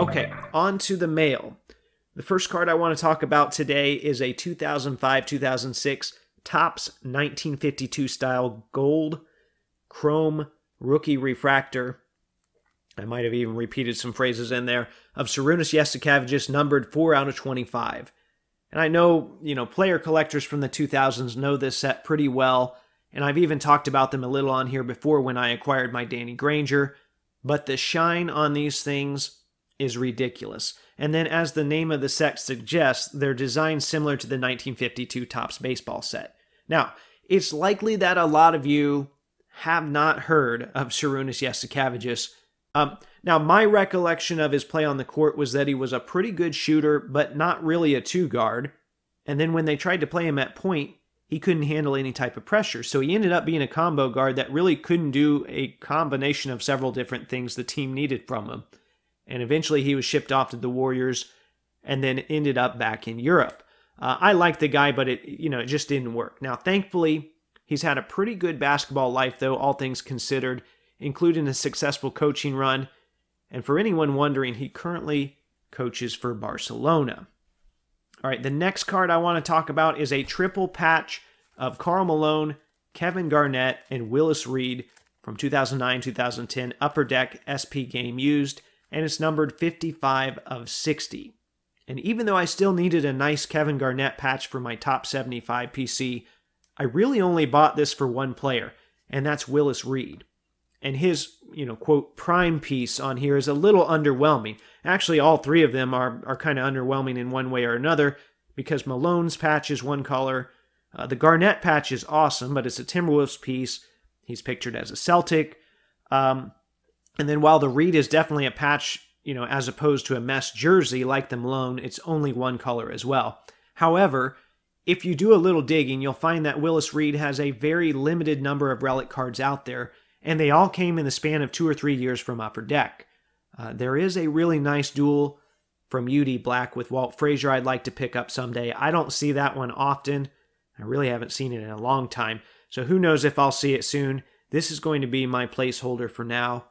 Okay, on to the mail. The first card I want to talk about today is a 2005-2006 Topps 1952 style gold chrome rookie refractor. I might have even repeated some phrases in there, of Sarunas Jasikevičius, numbered 4/25. And I know, player collectors from the 2000s know this set pretty well, and I've even talked about them a little on here before when I acquired my Danny Granger, but the shine on these things is ridiculous. And then, as the name of the set suggests, they're designed similar to the 1952 Topps baseball set. Now, it's likely that a lot of you have not heard of Sarunas Jasikevičius. Now, my recollection of his play on the court was that he was a pretty good shooter, but not really a two-guard. And then when they tried to play him at point, he couldn't handle any type of pressure. So he ended up being a combo guard that really couldn't do a combination of several different things the team needed from him. And eventually he was shipped off to the Warriors and then ended up back in Europe. I like the guy, but it just didn't work. Now, thankfully, he's had a pretty good basketball life, though, all things considered, including a successful coaching run. And for anyone wondering, he currently coaches for Barcelona. All right, the next card I want to talk about is a triple patch of Karl Malone, Kevin Garnett, and Willis Reed from 2009-2010 Upper Deck SP game used, and it's numbered 55/60. And even though I still needed a nice Kevin Garnett patch for my top 75 PC, I really only bought this for one player, and that's Willis Reed. And his, quote, prime piece on here is a little underwhelming. Actually, all three of them are kind of underwhelming in one way or another, because Malone's patch is one color. The Garnett patch is awesome, but it's a Timberwolves piece. He's pictured as a Celtic. And then while the Reed is definitely a patch, as opposed to a mesh jersey like the Malone, it's only one color as well. However, if you do a little digging, you'll find that Willis Reed has a very limited number of relic cards out there, and they all came in the span of 2 or 3 years from Upper Deck. There is a really nice duel from UD Black with Walt Frazier I'd like to pick up someday. I don't see that one often. I really haven't seen it in a long time, so who knows if I'll see it soon. This is going to be my placeholder for now.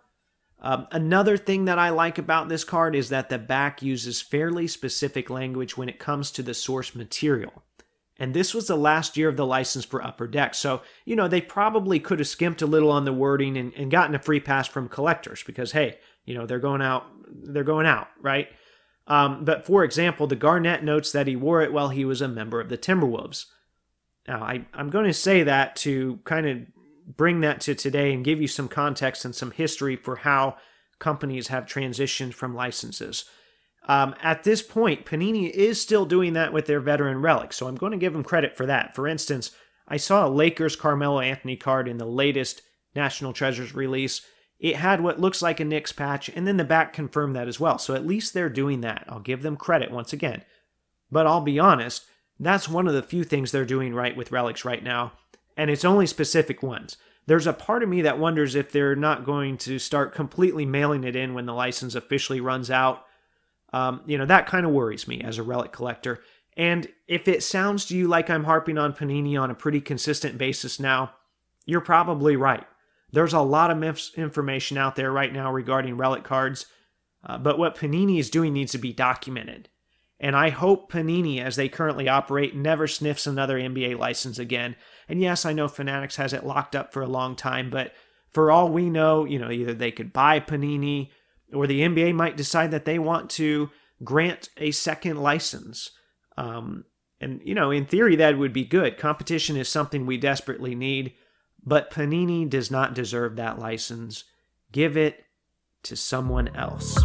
Another thing that I like about this card is that the back uses fairly specific language when it comes to the source material. And this was the last year of the license for Upper Deck. So, they probably could have skimped a little on the wording and gotten a free pass from collectors because, hey, they're going out, right? But for example, the Garnett notes that he wore it while he was a member of the Timberwolves. Now, I'm going to say that to kind of bring that to today and give you some context and some history for how companies have transitioned from licenses. At this point, Panini is still doing that with their veteran relics, so I'm going to give them credit for that. For instance, I saw a Lakers Carmelo Anthony card in the latest National Treasures release. It had what looks like a Knicks patch, and then the back confirmed that as well, so at least they're doing that. I'll give them credit once again. But I'll be honest, that's one of the few things they're doing right with relics right now, and it's only specific ones. There's a part of me that wonders if they're not going to start completely mailing it in when the license officially runs out. That kind of worries me as a relic collector. And if it sounds to you like I'm harping on Panini on a pretty consistent basis now, you're probably right. There's a lot of misinformation out there right now regarding relic cards, but what Panini is doing needs to be documented. And I hope Panini, as they currently operate, never sniffs another NBA license again. And yes, I know Fanatics has it locked up for a long time, but for all we know, either they could buy Panini or the NBA might decide that they want to grant a second license. In theory, that would be good. Competition is something we desperately need, but Panini does not deserve that license. Give it to someone else.